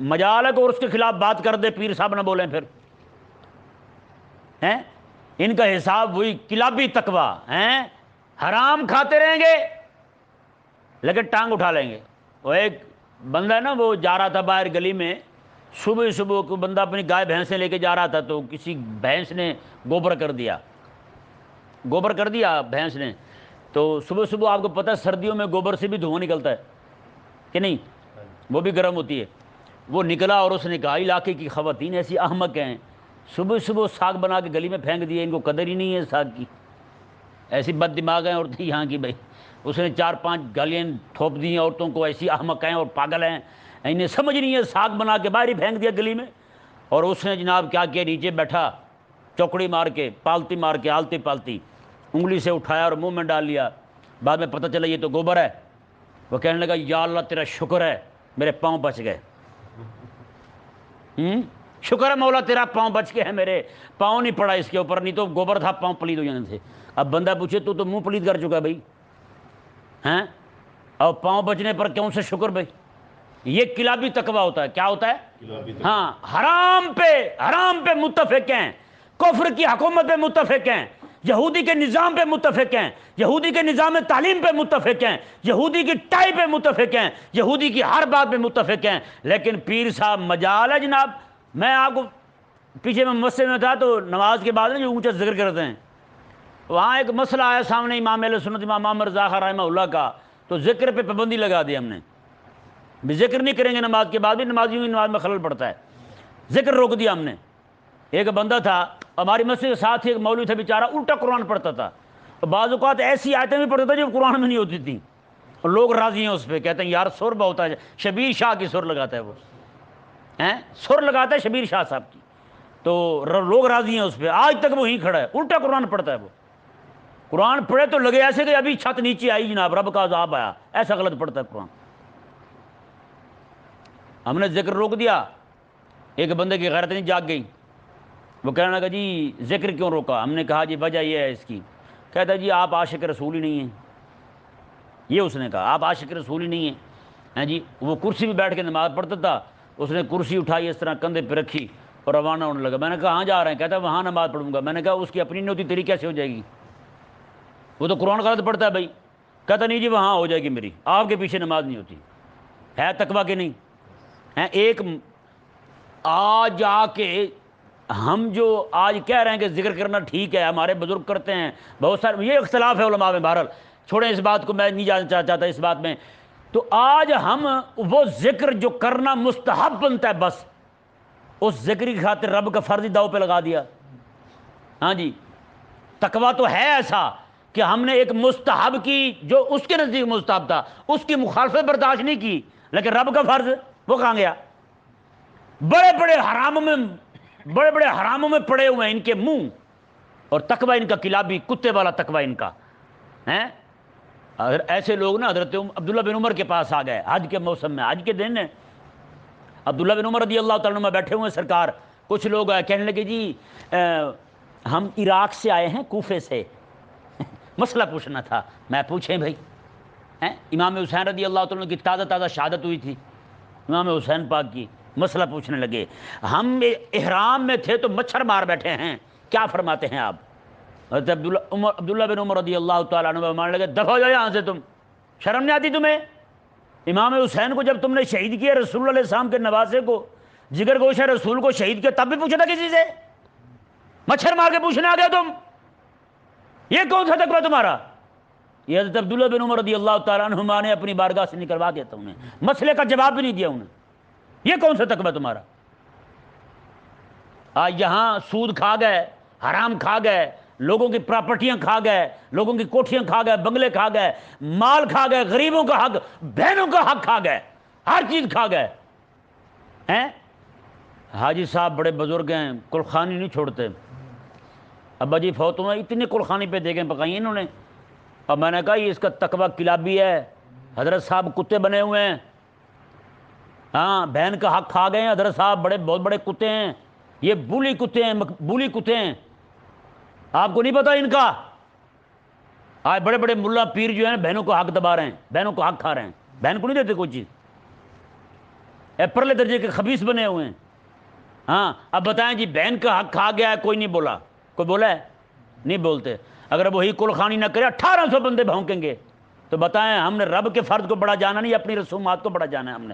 مجال ہے کہ عرس کے خلاف بات کر دے، پیر صاحب نہ بولیں پھر. ان کا حساب وہی کلابی تقوی ہیں، حرام کھاتے رہیں گے لیکن ٹانگ اٹھا لیں گے. وہ ایک بندہ ہے نا، وہ جا رہا تھا باہر گلی میں، صبح کو بندہ اپنی گائے بھینسیں لے کے جا رہا تھا تو کسی بھینس نے گوبر کر دیا بھینس نے. تو صبح آپ کو پتہ ہے سردیوں میں گوبر سے بھی دھواں نکلتا ہے کہ نہیں، وہ بھی گرم ہوتی ہے. وہ نکلا اور اس نے کہا علاقے کی خواتین ایسی احمق ہیں، صبح ساگ بنا کے گلی میں پھینک دیے، ان کو قدر ہی نہیں ہے ساگ کی، ایسی بد دماغ ہیں عورتیں یہاں کی. بھائی اس نے 4-5 گالیاں تھوپ دی عورتوں کو، ایسی احمق ہیں اور پاگل ہیں، انہیں سمجھ نہیں ہے، ساگ بنا کے باہر ہی پھینک دیا گلی میں. اور اس نے جناب کیا کیا، نیچے بیٹھا چوکڑی مار کے، پالتی مار کے، آلتی پالتی انگلی سے اٹھایا اور منہ میں ڈال لیا. بعد میں پتہ چلا یہ تو گوبر ہے. وہ کہنے لگا یا اللہ تیرا شکر ہے میرے پاؤں بچ گئے. شکر ہے مولا تیرا پاؤں بچ کے ہے، میرے پاؤں نہیں پڑا اس کے اوپر، نہیں تو گوبر تھا، پاؤں پلید ہو جانے تھے۔ اب بندہ پوچھے تو منہ پلید کر چکا بھائی ہیں، اور پاؤں بچنے پر کیوں سے شکر بھائی؟ یہ کلابی تقویٰ ہوتا ہے۔ کیا ہوتا ہے؟ ہاں، حرام پہ متفق ہیں، کفر کی حکومت پہ متفق ہیں، یہودی کے نظام پہ متفق ہیں، یہودی کے نظام تعلیم پہ متفق ہیں، یہودی کی ٹائی پہ متفق ہیں، یہودی کی ہر بات پہ متفق ہیں، لیکن پیر صاحب مجال ہے جناب۔ میں آپ کو پیچھے میں مسجد میں تھا تو نماز کے بعد جو اونچا ذکر کرتے ہیں، وہاں ایک مسئلہ آیا سامنے امام اہل سنت امام محمد رضا خان رحمہ اللہ کا، تو ذکر پہ پابندی لگا دی ہم نے، بھی ذکر نہیں کریں گے نماز کے بعد بھی، نمازیوں کی نماز میں خلل پڑتا ہے، ذکر روک دیا ہم نے۔ ایک بندہ تھا ہماری مسجد کے ساتھ ہی، ایک مولوی تھا بیچارہ، الٹا قرآن پڑھتا تھا، بعض اوقات ایسی آیتیں بھی پڑھتا تھا جو قرآن میں نہیں ہوتی تھیں، اور لوگ راضی ہیں اس پہ، کہتے ہیں یار سر بہت ہے، شبیر شاہ کی سر لگاتا ہے وہ، سر لگاتا ہے شبیر شاہ صاحب کی، تو لوگ راضی ہیں اس پہ، آج تک وہ ہی کھڑا ہے، الٹا قرآن پڑھتا ہے وہ، قرآن پڑھے تو لگے ایسے کہ ابھی چھت نیچے آئی جناب، رب کا عذاب آیا، ایسا غلط پڑھتا ہے قرآن۔ ہم نے ذکر روک دیا، ایک بندے کی غیرت نہیں جاگ گئی، وہ کہنے لگا جی ذکر کیوں روکا؟ ہم نے کہا جی وجہ یہ ہے اس کی، کہتا جی آپ عاشق رسول ہی نہیں ہیں، یہ اس نے کہا آپ عاشق رسول ہی نہیں ہیں جی۔ وہ کرسی پہ بیٹھ کے نماز پڑھتا تھا، اس نے کرسی اٹھائی اس طرح کندھے پہ رکھی اور روانہ ہونے لگا۔ میں نے کہا کہاں جا رہے ہیں؟ کہتا وہاں نماز پڑھوں گا۔ میں نے کہا اس کی اپنی نہیں ہوتی، تیری کیسے ہو جائے گی؟ وہ تو قرآن غلط پڑھتا ہے بھائی۔ کہتا نہیں جی وہاں ہو جائے گی میری، آپ کے پیچھے نماز نہیں ہوتی۔ ہے تقویٰ کہ نہیں ہے؟ ایک آج آ کے ہم جو آج کہہ رہے ہیں کہ ذکر کرنا ٹھیک ہے، ہمارے بزرگ کرتے ہیں، بہت سارے، یہ اختلاف ہے علماء میں، بہرحال چھوڑیں اس بات کو، میں نہیں جانا چاہتا اس بات میں۔ تو آج ہم وہ ذکر جو کرنا مستحب بنتا ہے، بس اس ذکر کی خاطر رب کا فرض داؤ پہ لگا دیا۔ ہاں جی، تقویٰ تو ہے ایسا کہ ہم نے ایک مستحب کی، جو اس کے نزدیک مستحب تھا، اس کی مخالفت برداشت نہیں کی، لیکن رب کا فرض وہ کہاں گیا؟ بڑے بڑے حراموں میں پڑے ہوئے ہیں ان کے منہ، اور تقویٰ ان کا کلابی کتے والا تقویٰ ان کا ہے۔ اگر ایسے لوگ نا حضرت عبداللہ بن عمر کے پاس آ گئے حج کے موسم میں، حج کے دن ہے، عبداللہ بن عمر رضی اللہ تعالیٰ عنہ بیٹھے ہوئے سرکار، کچھ لوگ کہنے لگے جی ہم عراق سے آئے ہیں، کوفے سے، مسئلہ پوچھنا تھا۔ میں پوچھیں بھائی، امام حسین رضی اللہ تعالیٰ عنہ کی تازہ شہادت ہوئی تھی، امام حسین پاک کی، مسئلہ پوچھنے لگے، ہم احرام میں تھے تو مچھر مار بیٹھے ہیں، کیا فرماتے ہیں آپ؟ حضرت عبداللہ بن عمر رضی اللہ تعالیٰ عنہ ماننے لگے، دفع ہو جاؤ یہاں سے، تم شرم نہیں آتی تمہیں؟ امام حسین کو جب تم نے شہید کیا، رسول اللہ علیہ السلام کے نواسے کو، جگر گوشہ رسول کو شہید کیا، تب بھی پوچھا تھا کسی سے؟ مچھر مار کے پوچھنے آ گیا تم؟ یہ کون سا تقویٰ تمہارا؟ یہ حضرت عبداللہ بن عمر رضی اللہ تعالیٰ عنہما نے اپنی بارگاہ سے نکلوا دیا تھا انہیں، مسئلے کا جواب بھی نہیں دیا انہیں۔ یہ کون سا تقویٰ تمہارا؟ آج یہاں سود کھا گئے، حرام کھا گئے، لوگوں کی پراپرٹیاں کھا گئے، لوگوں کی کوٹھیاں کھا گئے، بنگلے کھا گئے، مال کھا گئے، غریبوں کا حق، بہنوں کا حق کھا گئے، ہر چیز کھا گئے ہیں۔ حاجی صاحب بڑے بزرگ ہیں، کلخانی نہیں چھوڑتے، ابا جی فوت ہوئے، اتنے کلخانی پہ دیکھیں پکائی انہوں نے، اب میں نے کہا یہ اس کا تقویٰ کلابی ہے، حضرت صاحب کتے بنے ہوئے ہیں، ہاں بہن کا حق کھا گئے ہیں حضرت صاحب، بہت بڑے کتے ہیں، یہ بولی کتے ہیں، بولی کتے ہیں، آپ کو نہیں پتا ان کا؟ آج بڑے بڑے ملا پیر جو ہیں بہنوں کو حق دبا رہے ہیں، بہنوں کو حق کھا رہے ہیں، بہن کو نہیں دیتے کوئی چیز، پرلے درجے کے خبیث بنے ہوئے ہیں۔ ہاں اب بتائیں جی، بہن کا حق کھا گیا ہے، کوئی نہیں بولا؟ کوئی بولا ہے؟ نہیں بولتے۔ اگر وہی کلخانی نہ کرے 1800 بندے بھونکیں گے، تو بتائیں ہم نے رب کے فرض کو بڑا جانا نہیں، اپنی رسومات کو بڑا جانا ہے ہم نے؟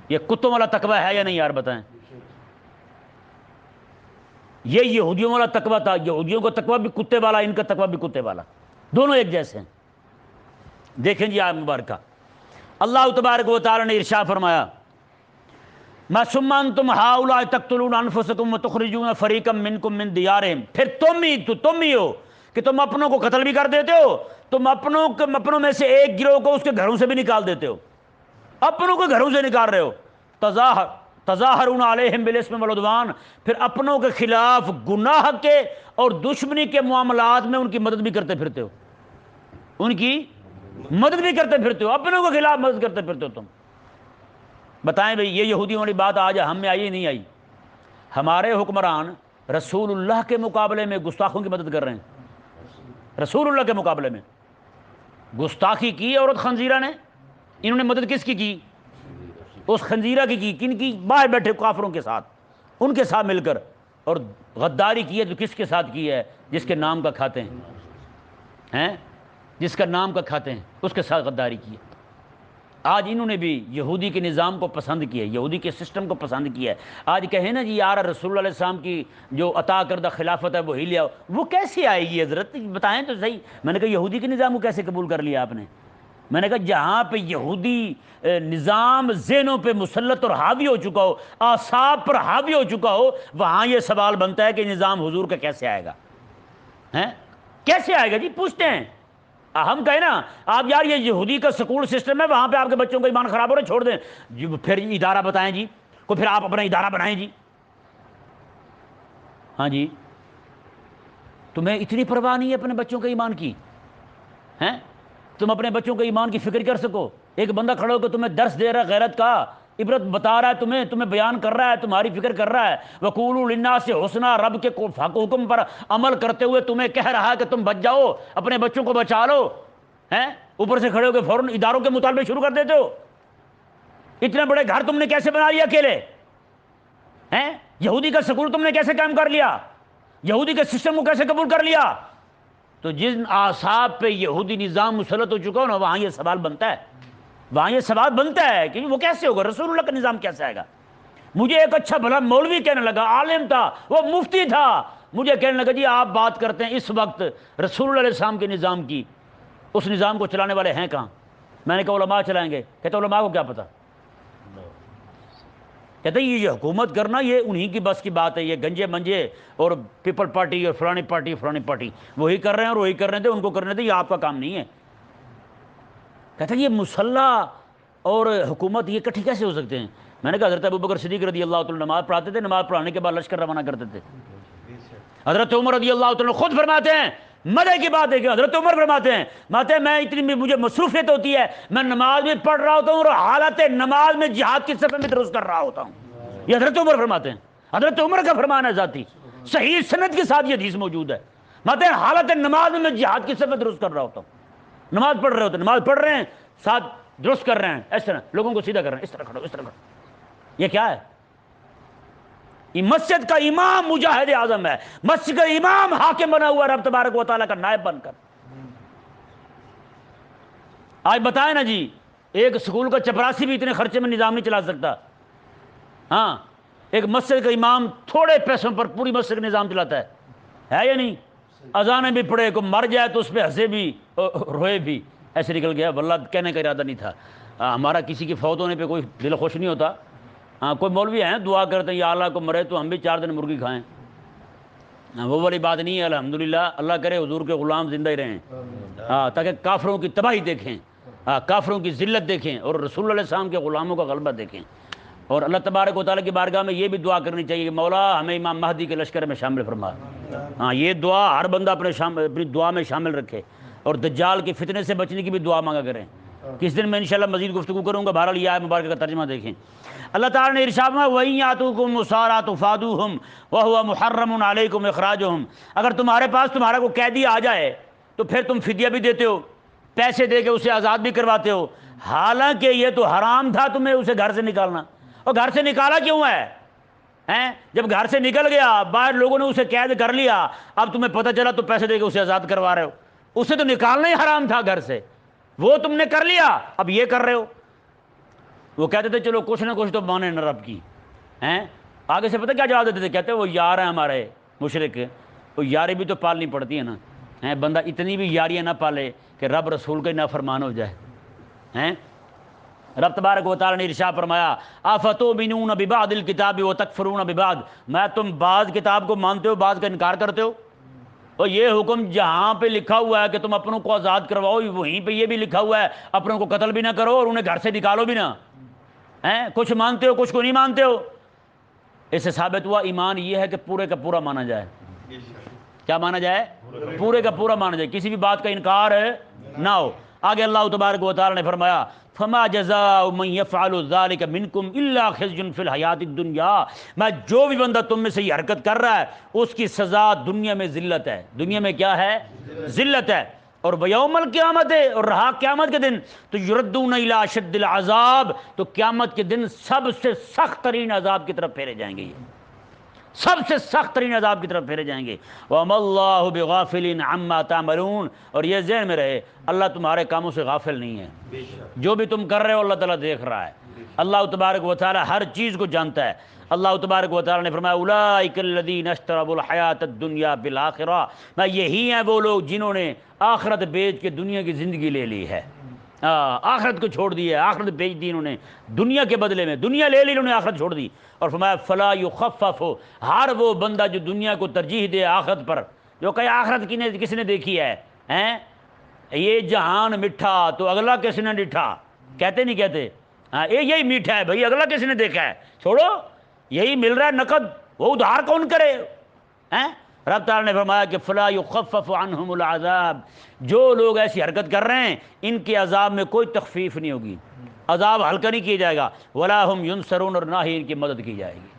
یہ کتوں والا تقویٰ ہے یا نہیں یار بتائیں؟ یہ یہودیوں والا تقویٰ تھا، یہودیوں کا تقویٰ بھی کتے والا، ان کا تقویٰ بھی کتے والا، دونوں ایک جیسے ہیں۔ دیکھیں جی آیت مبارکہ، اللہ تبارک و تعالی نے ارشاد فرمایا، ما ثم انتم ہؤلاء تقتلون انفسکم وتخرجون فریقا منکم من دیارہم، پھر تم ہی ہو کہ تم اپنوں کو قتل بھی کر دیتے ہو، تم اپنوں میں سے ایک گروہ کو اس کے گھروں سے بھی نکال دیتے ہو، اپنوں کو گھروں سے نکال رہے ہو، تظاہرون علیہم بالاسم والعدوان، پھر اپنوں کے خلاف گناہ کے اور دشمنی کے معاملات میں ان کی مدد بھی کرتے پھرتے ہو، ان کی مدد بھی کرتے پھرتے ہو، اپنوں کے خلاف مدد کرتے پھرتے ہو تم۔ بتائیں بھئی یہ یہودیوں والی بات آج ہم میں آئی ہی نہیں آئی؟ ہمارے حکمران رسول اللہ کے مقابلے میں گستاخوں کی مدد کر رہے ہیں، رسول اللہ کے مقابلے میں گستاخی کی عورت خنزیرہ نے، انہوں نے مدد کس کی اس خنزیرہ کی کن کی؟ باہر بیٹھے کافروں کے ساتھ، ان کے ساتھ مل کر، اور غداری کی ہے تو کس کے ساتھ کی ہے؟ جس کے نام کا کھاتے ہیں، جس کا نام کا کھاتے ہیں اس کے ساتھ غداری کی ہے۔ آج انہوں نے بھی یہودی کے نظام کو پسند کیا ہے، یہودی کے سسٹم کو پسند کیا ہے۔ آج کہیں نا جی یار رسول اللہ علیہ السلام کی جو عطا کردہ خلافت ہے وہی لے آؤ، وہ کیسے آئے گی حضرت؟ بتائیں تو صحیح۔ میں نے کہا یہودی کے نظام کو کیسے قبول کر لیا آپ نے؟ میں نے کہا جہاں پہ یہودی نظام ذہنوں پہ مسلط اور حاوی ہو چکا ہو، اعصاب پر حاوی ہو چکا ہو، وہاں یہ سوال بنتا ہے کہ نظام حضور کا کیسے آئے گا؟ کیسے آئے گا جی؟ پوچھتے ہیں ہم کہیں نا آپ یار یہ یہودی کا سکول سسٹم ہے، وہاں پہ آپ کے بچوں کا ایمان خراب ہو رہا ہے، چھوڑ دیں جی، پھر ادارہ بتائیں جی، کو پھر آپ اپنا ادارہ بنائیں جی۔ ہاں جی، تمہیں اتنی پرواہ نہیں ہے اپنے بچوں کے ایمان کی؟ تم اپنے بچوں کے ایمان کی فکر کر سکو؟ ایک بندہ کھڑا ہو کے تمہیں درس دے رہا ہے غیرت کا، عبرت بتا رہا ہے، تمہیں بیان کر رہا ہے، تمہاری فکر کر رہا ہے، وَقُولُوا لِلنَّاسِ حُسْنًا، رب کے حکم پر عمل کرتے ہوئے تمہیں کہہ رہا ہے کہ تم بچ جاؤ، اپنے بچوں کو بچا لو، اوپر سے کھڑے ہو کے فوراً اداروں کے مطالبے شروع کر دیتے ہو۔ اتنے بڑے گھر تم نے کیسے بنا لیا اکیلے؟ یہودی کا سکول تم نے کیسے قائم کر لیا؟ یہودی کے سسٹم کو کیسے قبول کر لیا؟ تو جن اعصاب پہ یہودی نظام مسلط ہو چکا ہو نا، وہاں یہ سوال بنتا ہے، وہاں یہ سوال بنتا ہے کہ وہ کیسے ہوگا؟ رسول اللہ کا نظام کیسے آئے گا؟ مجھے ایک اچھا بھلا مولوی کہنے لگا، عالم تھا، وہ مفتی تھا، مجھے کہنے لگا جی آپ بات کرتے ہیں اس وقت رسول اللہ علیہ السلام کے نظام کی، اس نظام کو چلانے والے ہیں کہاں؟ میں نے کہا علماء چلائیں گے۔ کہتے علماء کو کیا پتہ؟ کہتے ہیں یہ حکومت کرنا یہ انہی کی بس کی بات ہے، یہ گنجے منجے اور پیپل پارٹی اور فلانی پارٹی وہی کر رہے ہیں اور وہی کر رہے تھے، ان کو کرنے تھے، یہ آپ کا کام نہیں ہے۔ کہتے ہیں یہ مسلح اور حکومت یہ کٹھی کیسے ہو سکتے ہیں؟ میں نے کہا حضرت ابوبکر صدیق رضی اللہ تعالیٰ نماز پڑھاتے تھے، نماز پڑھانے کے بعد لشکر روانہ کرتے تھے۔ حضرت عمر رضی اللہ تعالیٰ خود فرماتے ہیں، مدح کی بات ہے کہ حضرت عمر فرماتے ہیں میں اتنی مجھے مصروفیت ہوتی ہے، میں نماز بھی پڑھ رہا ہوتا ہوں اور حالت نماز میں جہاد کی صف میں درست کر رہا ہوتا ہوں۔ یہ حضرت عمر فرماتے ہیں، حضرت عمر کا فرمان ہے ذاتی، صحیح سند کے ساتھ یہ حدیث موجود ہے۔ ہیں حالت نماز میں جہاد کی صف میں درست کر رہا ہوتا ہوں۔ نماز پڑھ رہے ہوتے، نماز پڑھ رہے ہیں ساتھ درست کر رہے ہیں، اس طرح لوگوں کو سیدھا کر رہے ہیں، اس طرح کھڑو، اس طرح کھڑو۔ یہ کیا ہے؟ یہ مسجد کا امام مجاہد اعظم ہے، مسجد کا امام حاکم بنا ہوا رب تبارک و تعالیٰ کا نائب بن کر۔ آج بتائیں نا جی، ایک سکول کا چپراسی بھی اتنے خرچے میں نظام نہیں چلا سکتا۔ ہاں، ایک مسجد کا امام تھوڑے پیسوں پر پوری مسجد کا نظام چلاتا ہے یا نہیں؟ اذانیں بھی پڑھے، کو مر جائے تو اس پہ ہنسے بھی روئے بھی، ایسے نکل گیا، واللہ کہنے کا ارادہ نہیں تھا۔ ہمارا کسی کی فوت ہونے پہ کوئی دل خوش نہیں ہوتا۔ کوئی مولوی ہیں دعا کرتے ہیں یا اللہ کو مرے تو ہم بھی 4 دن مرغی کھائیں، وہ والی بات نہیں ہے۔ الحمدللہ، اللہ کرے حضور کے غلام زندہ ہی رہیں، تاکہ کافروں کی تباہی دیکھیں، کافروں کی ذلت دیکھیں اور رسول اللہ علیہ السلام کے غلاموں کا غلبہ دیکھیں۔ اور اللہ تبارک و تعالیٰ کی بارگاہ میں یہ بھی دعا کرنی چاہیے کہ مولا ہمیں امام مہدی کے لشکر میں شامل فرما۔ یہ دعا ہر بندہ اپنی دعا میں شامل رکھے، اور دجال کے فتنے سے بچنے کی بھی دعا مانگا کریں۔ کس دن میں انشاءاللہ مزید گفتگو کروں گا، بہرحال یہ آیت مبارکہ کا ترجمہ دیکھیں۔ اللہ تعالیٰ نے ارشاد فرمایا وَإِن يَأْتُوكُمْ مُسَارَىٰ تُفَادُوهُمْ وَهُوَ مُحَرَّمٌ عَلَيْكُمْ إِخْرَاجُهُمْ، اگر تمہارے پاس تمہارا کوئی قیدی آ جائے تو پھر تم فدیہ بھی دیتے ہو، پیسے دے کے اسے آزاد بھی کرواتے ہو، حالانکہ یہ تو حرام تھا تمہیں اسے گھر سے نکالنا۔ اور گھر سے نکالا کیوں ہے؟ جب گھر سے نکل گیا، باہر لوگوں نے اسے قید کر لیا، اب تمہیں پتہ چلا تو پیسے دے کے اسے آزاد کروا رہے ہو۔ اسے تو نکالنا ہی حرام تھا گھر سے، وہ تم نے کر لیا، اب یہ کر رہے ہو۔ وہ کہتے تھے چلو کچھ نہ کچھ تو مانے نہ رب کی، آگے سے پتہ کیا جواب دیتے تھے؟ کہتے وہ یار ہیں ہمارے مشرک، وہ یاری بھی تو پالنی پڑتی ہے نا، بندہ اتنی بھی یاریاں نہ پالے کہ رب رسول کا ہی نافرمان ہو جائے۔ رب تبارک و تعالیٰ نے ارشاد فرمایا افتؤمنون ببعض الکتاب وتکفرون ببعض، میں تم بعض کتاب کو مانتے ہو بعض کا انکار کرتے ہو۔ اور یہ حکم جہاں پہ لکھا ہوا ہے کہ تم اپنوں کو آزاد کرواؤ، وہیں پہ یہ بھی لکھا ہوا ہے اپنوں کو قتل بھی نہ کرو اور انہیں گھر سے نکالو بھی نہ۔ کچھ مانتے ہو کچھ کو نہیں مانتے ہو۔ اس سے ثابت ہوا ایمان یہ ہے کہ پورے کا پورا مانا جائے۔ کیا مانا جائے؟ پورے کا پورا مانا جائے، کسی بھی بات کا انکار نہ ہو۔ آگے اللہ تبارک و تعالیٰ نے فرمایا فما جزاء من يفعل ذلك منكم الا خزي في الحیات الدنیا، میں جو بھی بندہ تم میں سے یہ حرکت کر رہا ہے اس کی سزا دنیا میں ذلت ہے، دنیا میں کیا ہے؟ ذلت ہے۔ اور بیوم القیامت ہے، اور رہا قیامت کے دن تو یردون الی اشد العذاب، تو قیامت کے دن سب سے سخت ترین عذاب کی طرف پھیرے جائیں گے، یہ سب سے سخت ترین عذاب کی طرف پھیرے جائیں گے۔ وَمَا اللَّهُ بِغَافِلٍ عَمَّا تَعْمَلُونَ، اور یہ ذہن میں رہے اللہ تمہارے کاموں سے غافل نہیں ہے، جو بھی تم کر رہے ہو اللہ تعالیٰ دیکھ رہا ہے، اللہ تبارک و تعالیٰ ہر چیز کو جانتا ہے۔ اللہ تبارک و تعالیٰ نے فرمایا اولئک الذین اشتروا الحیاۃ الدنیا بالآخرہ، میں یہی ہیں وہ لوگ جنہوں نے آخرت بیچ کے دنیا کی زندگی لے لی ہے، آخرت کو چھوڑ دی ہے، آخرت بیچ دی انہوں نے دنیا کے بدلے میں، دنیا لے لی انہوں نے آخرت چھوڑ دی۔ اور فرمایا فلا یخفف، ہر وہ بندہ جو دنیا کو ترجیح دے آخرت پر، جو کہ آخرت کس نے دیکھی ہے، ہیں یہ جہان میٹھا تو اگلا کس نے ڈٹھا، کہتے نہیں کہتے؟ یہی میٹھا ہے بھائی، اگلا کس نے دیکھا ہے، چھوڑو یہی مل رہا ہے نقد، وہ ادھار کون کرے؟ رب تعالیٰ نے فرمایا کہ فلا یخفف عنہم العذاب، جو لوگ ایسی حرکت کر رہے ہیں ان کے عذاب میں کوئی تخفیف نہیں ہوگی، عذاب ہلکا نہیں کیا جائے گا، ولا ہم ینصرون، اور نہ ہی ان کی مدد کی جائے گی۔